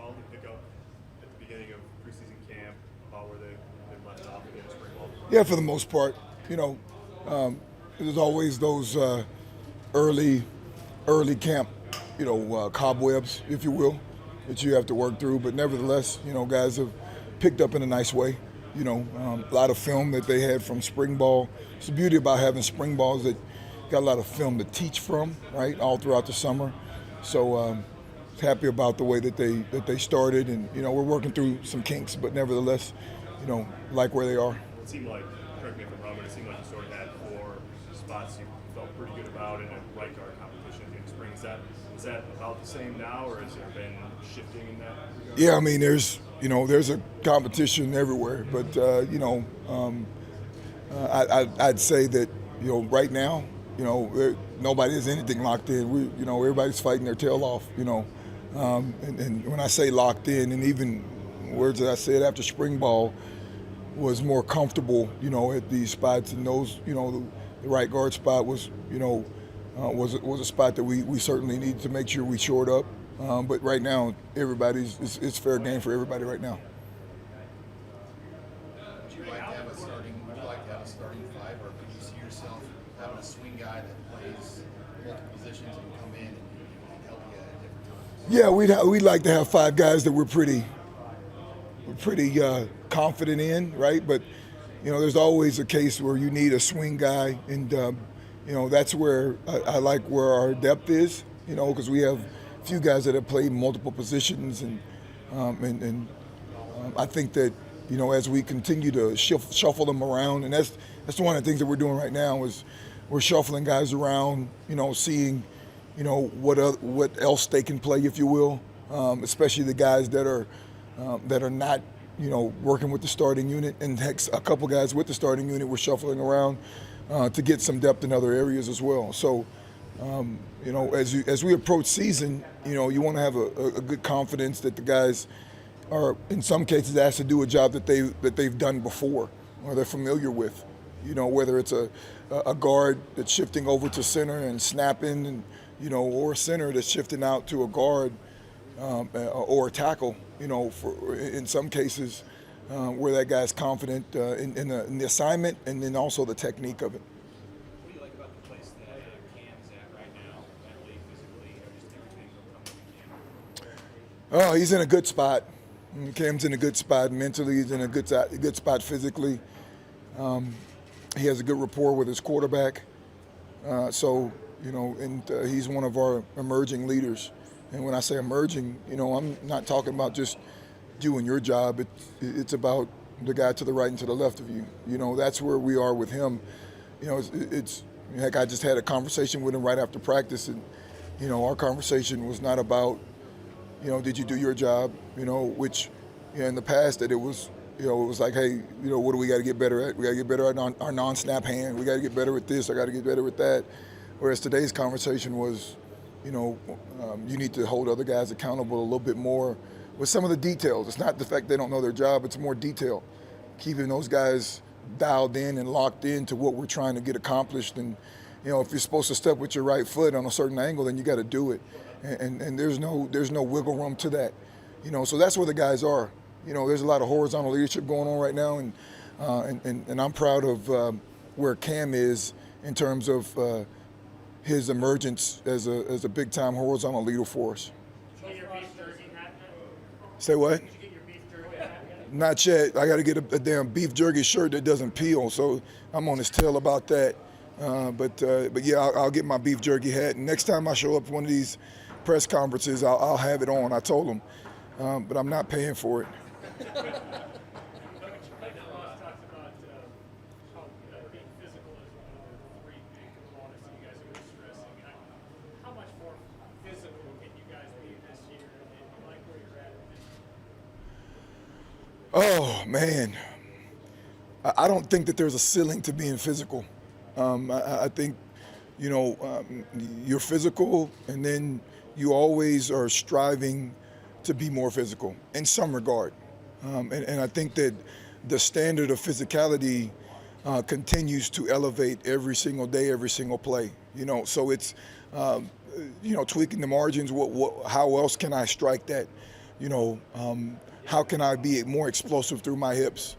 all the pick up at the beginning of preseason camp about where they left off against spring ball? Yeah, for the most part. You know, there's always those early, early camp, cobwebs, if you will, that you have to work through. But nevertheless, guys have picked up in a nice way. A lot of film that they had from spring ball. It's the beauty about having spring balls that got a lot of film to teach from, right, all throughout the summer. So happy about the way that they started, and we're working through some kinks, but nevertheless, like where they are. It seemed like, correct me if I'm wrong, but it seemed like you sort of had four spots you felt pretty good about in a right guard competition in the spring. Is that about the same now, or has there been shifting in that regard? Yeah, I mean, there's a competition everywhere, but I'd say that right now, nobody has anything locked in. Everybody's fighting their tail off. And when I say locked in, and even words that I said after spring ball, was more comfortable, at these spots, and those, the right guard spot was a spot that we certainly needed to make sure we shored up. But right now, it's fair game for everybody right now. Would you like to have a starting five, or could you see yourself having a swing guy that plays multiple positions and come in and help you at different times? Yeah, we'd like to have five guys that we're pretty confident in, right? But there's always a case where you need a swing guy, and that's where I like where our depth is, because we have a few guys that have played multiple positions, and I think that as we continue to shuffle them around, and that's one of the things that we're doing right now is we're shuffling guys around, seeing what else they can play, if you will, especially the guys that are not working with the starting unit, and heck, a couple guys with the starting unit we're shuffling around to get some depth in other areas as well. So, as we approach season, you want to have a good confidence that the guys are, in some cases, asked to do a job that they've done before or they're familiar with. Whether it's a guard that's shifting over to center and snapping, and or a center that's shifting out to a guard or a tackle. In some cases, where that guy's confident in the assignment, and then also the technique of it. What do you like about the place that Cam's at right now, mentally, physically, or just everything coming from Cam? Oh, he's in a good spot. Cam's in a good spot mentally. He's in a good spot physically. He has a good rapport with his quarterback. He's one of our emerging leaders. And when I say emerging, I'm not talking about just doing your job. It's about the guy to the right and to the left of you. That's where we are with him. It's heck, I just had a conversation with him right after practice, and our conversation was not about did you do your job, which in the past that it was like, hey, what do we got to get better at? We got to get better at our non-snap hand. We got to get better at this. I got to get better at that. Whereas today's conversation was, you need to hold other guys accountable a little bit more with some of the details. It's not the fact they don't know their job, it's more detail. Keeping those guys dialed in and locked in to what we're trying to get accomplished. And, if you're supposed to step with your right foot on a certain angle, then you got to do it. And there's no wiggle room to that. So that's where the guys are. There's a lot of horizontal leadership going on right now, and I'm proud of where Cam is in terms of his emergence as a big-time horizontal leader for us. Did you get your beef jerky hat yet? Say what? Did you get your beef jerky hat yet? Not yet. I got to get a damn beef jerky shirt that doesn't peel, so I'm on his tail about that. But yeah, I'll get my beef jerky hat. And next time I show up for one of these press conferences, I'll have it on. I told him, but I'm not paying for it. Coach Ross talks about how being physical is one of the three big components that you guys are really stressing. How much more physical can you guys be this year, and you like where you're at this year? Oh man, I don't think that there's a ceiling to being physical. I think you're physical, and then you always are striving to be more physical in some regard. And I think that the standard of physicality continues to elevate every single day, every single play. So it's tweaking the margins. How else can I strike that? How can I be more explosive through my hips?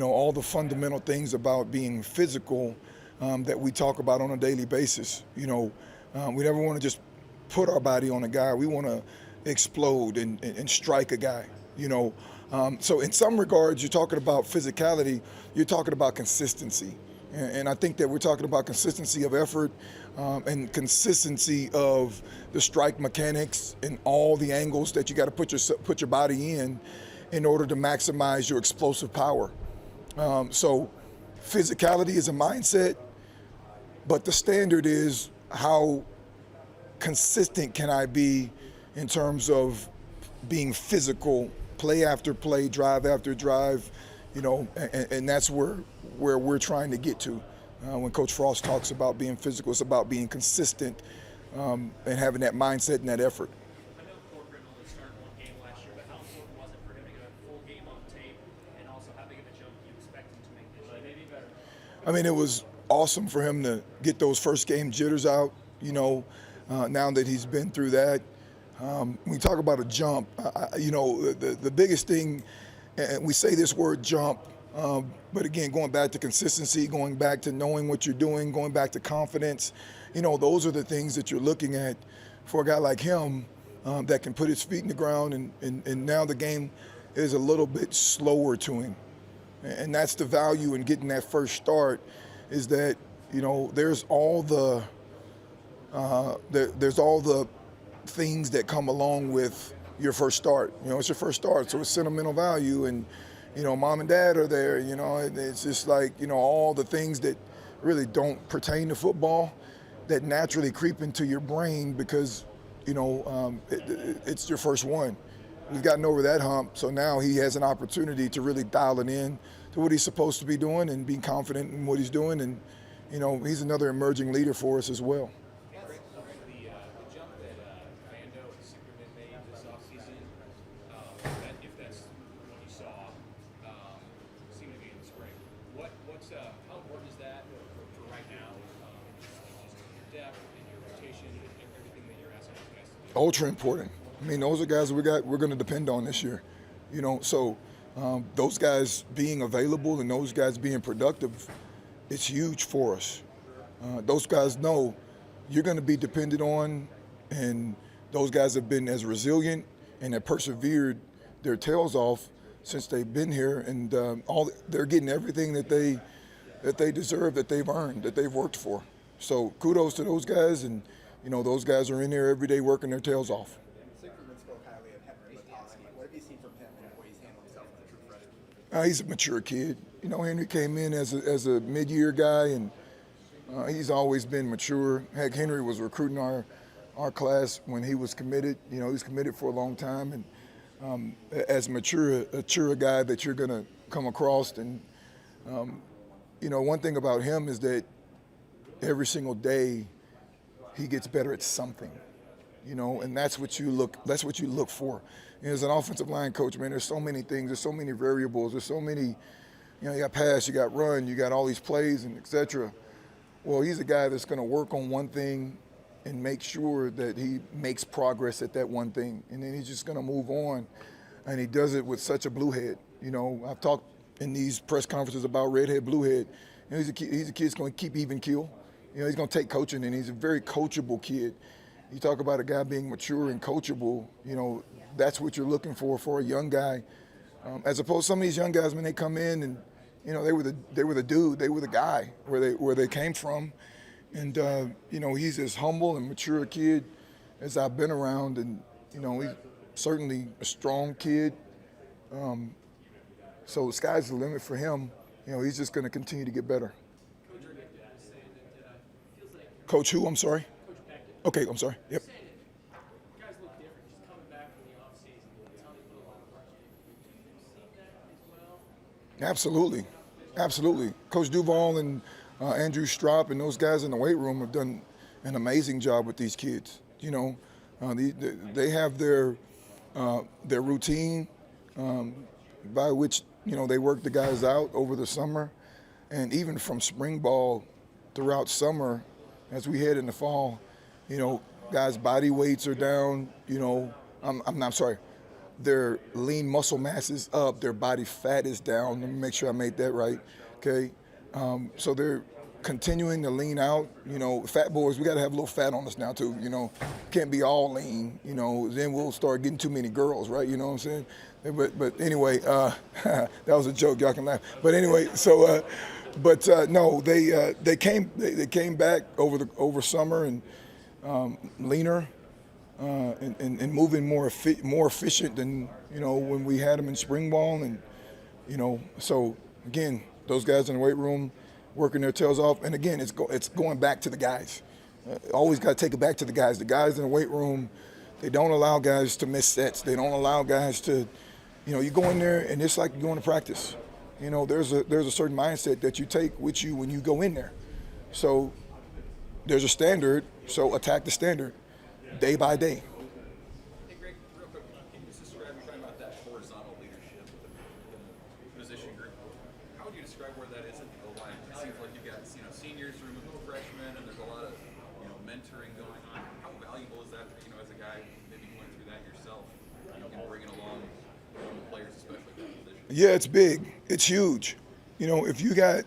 All the fundamental things about being physical that we talk about on a daily basis. We never want to just put our body on a guy. We want to explode and strike a guy. So in some regards, you're talking about physicality. You're talking about consistency. And I think that we're talking about consistency of effort and consistency of the strike mechanics and all the angles that you got to put your body in order to maximize your explosive power. So physicality is a mindset, but the standard is how consistent can I be in terms of being physical, play after play, drive after drive, and that's where we're trying to get to. When Coach Frost talks about being physical, it's about being consistent and having that mindset and that effort. I know Corcoran only started one game last year, but how important was it for him to get a full game on tape, and also how big of a jump do you expect him to make this year? Maybe better. I mean, it was awesome for him to get those first game jitters out, now that he's been through that. When we talk about a jump, the biggest thing, and we say this word jump, but again, going back to consistency, going back to knowing what you're doing, going back to confidence, those are the things that you're looking at for a guy like him that can put his feet in the ground, and now the game is a little bit slower to him. And that's the value in getting that first start, is that, there's all the things that come along with your first start. It's your first start, so it's sentimental value, and mom and dad are there. And it's just like all the things that really don't pertain to football that naturally creep into your brain because it's your first one. We've gotten over that hump, so now he has an opportunity to really dial it in to what he's supposed to be doing and be confident in what he's doing, and he's another emerging leader for us as well. The jump that Vando and Superman made this offseason, if that's what you saw, seemed to be in the spring. How important is that for right now? Just your depth and your rotation and everything that you're asking these guys to do. Ultra important. I mean, those are guys we're going to depend on this year. So those guys being available and those guys being productive, it's huge for us. Those guys know you're going to be depended on, and those guys have been as resilient and have persevered their tails off since they've been here, and they're getting everything that they deserve, that they've earned, that they've worked for. So kudos to those guys, and those guys are in there every day working their tails off. What have you seen from him and the way he's handled himself as a true freshman? He's a mature kid. Henry came in as a mid-year guy, and he's always been mature. Heck, Henry was recruiting our class when he was committed. He was committed for a long time, and as mature a guy that you're going to come across. And one thing about him is that every single day he gets better at something. And that's what you look for. As an offensive line coach, man, there's so many things, there's so many variables, there's so many, you got pass, you got run, you got all these plays, and et cetera. Well, he's a guy that's going to work on one thing and make sure that he makes progress at that one thing. And then he's just going to move on. And he does it with such a blue head. I've talked in these press conferences about redhead, blue head. He's a kid that's going to keep even keel. He's going to take coaching, and he's a very coachable kid. You talk about a guy being mature and coachable, that's what you're looking for a young guy. As opposed to some of these young guys, when they come in and, they were the dude, they were the guy where they came from. And, he's as humble and mature a kid as I've been around. And, he's certainly a strong kid. So the sky's the limit for him. He's just going to continue to get better. Coach who? I'm sorry? Okay, I'm sorry. Yep. You guys look different, just coming back from the offseason. A ton of put a lot of work in. Do you see that as well? Absolutely. Coach Duval and Andrew Strop and those guys in the weight room have done an amazing job with these kids. They have their routine by which they work the guys out over the summer, and even from spring ball throughout summer, as we head in the fall. Guys' body weights are down. I'm sorry. their lean muscle mass is up, their body fat is down. Let me make sure I made that right, okay? So they're continuing to lean out. You know, fat boys, we got to have a little fat on us now too. You know, can't be all lean. You know, then we'll start getting too many girls, right? You know what I'm saying? But anyway, that was a joke. Y'all can laugh. But anyway, so no, they came back over summer and leaner and moving more efficient than when we had them in spring ball, and so again, those guys in the weight room working their tails off, and again, it's going back to the guys. Always got to take it back to the guys. The guys in the weight room, they don't allow guys to miss sets. They don't allow guys to, you go in there and it's like going to practice. There's a certain mindset that you take with you when you go in there. So there's a standard, so attack the standard day by day. Hey Greg, real quick, can you just describe, you're talking about that horizontal leadership within the position group. How would you describe where that is in the O-line? It seems like you've got seniors rooming with freshmen, and there's a lot of mentoring going on. How valuable is that as a guy maybe going through that yourself and bringing along players, especially in that position? Yeah, it's big. It's huge. If you got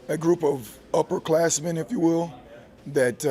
a group of upperclassmen, if you will, that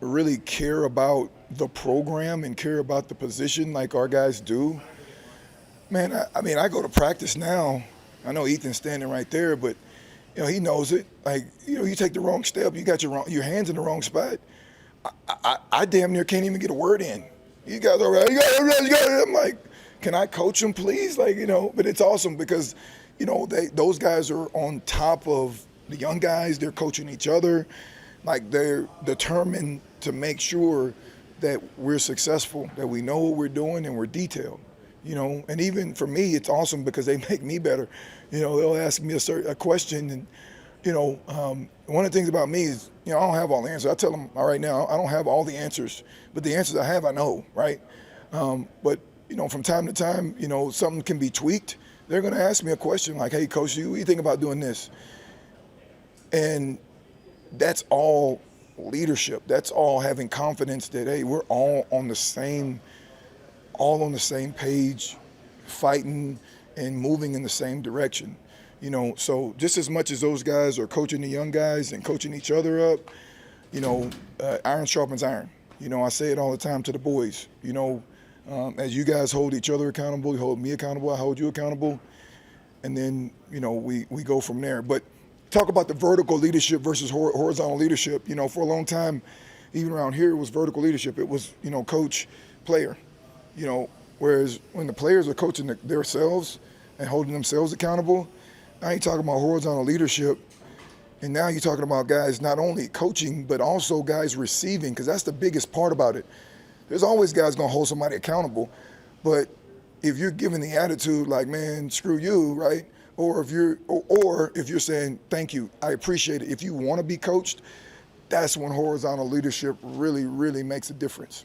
really care about the program and care about the position like our guys do, man, I go to practice now. I know Ethan's standing right there, but he knows it. Like, you take the wrong step, you got your hands in the wrong spot. I damn near can't even get a word in. You guys all right? You got it. I'm like, can I coach them, please? But it's awesome because, those guys are on top of the young guys. They're coaching each other. Like, they're determined to make sure that we're successful, that we know what we're doing and we're detailed. And even for me, it's awesome because they make me better. They'll ask me a question, and one of the things about me is, I don't have all the answers. I tell them right now, I don't have all the answers, but the answers I have, I know, right? But from time to time, something can be tweaked. They're going to ask me a question like, "Hey, Coach, what do you think about doing this?" And that's all leadership. That's all having confidence that, hey, we're all on the same page, fighting and moving in the same direction. So just as much as those guys are coaching the young guys and coaching each other up, iron sharpens iron. I say it all the time to the boys. As you guys hold each other accountable, you hold me accountable, I hold you accountable, and then we go from there. But talk about the vertical leadership versus horizontal leadership. For a long time, even around here, it was vertical leadership. It was coach, player. Whereas when the players are coaching themselves and holding themselves accountable, now you're talking about horizontal leadership, and now you're talking about guys not only coaching but also guys receiving, because that's the biggest part about it. There's always guys gonna hold somebody accountable, but if you're giving the attitude like, man, screw you, right? Or if you're saying, thank you, I appreciate it. If you want to be coached, that's when horizontal leadership really, really makes a difference.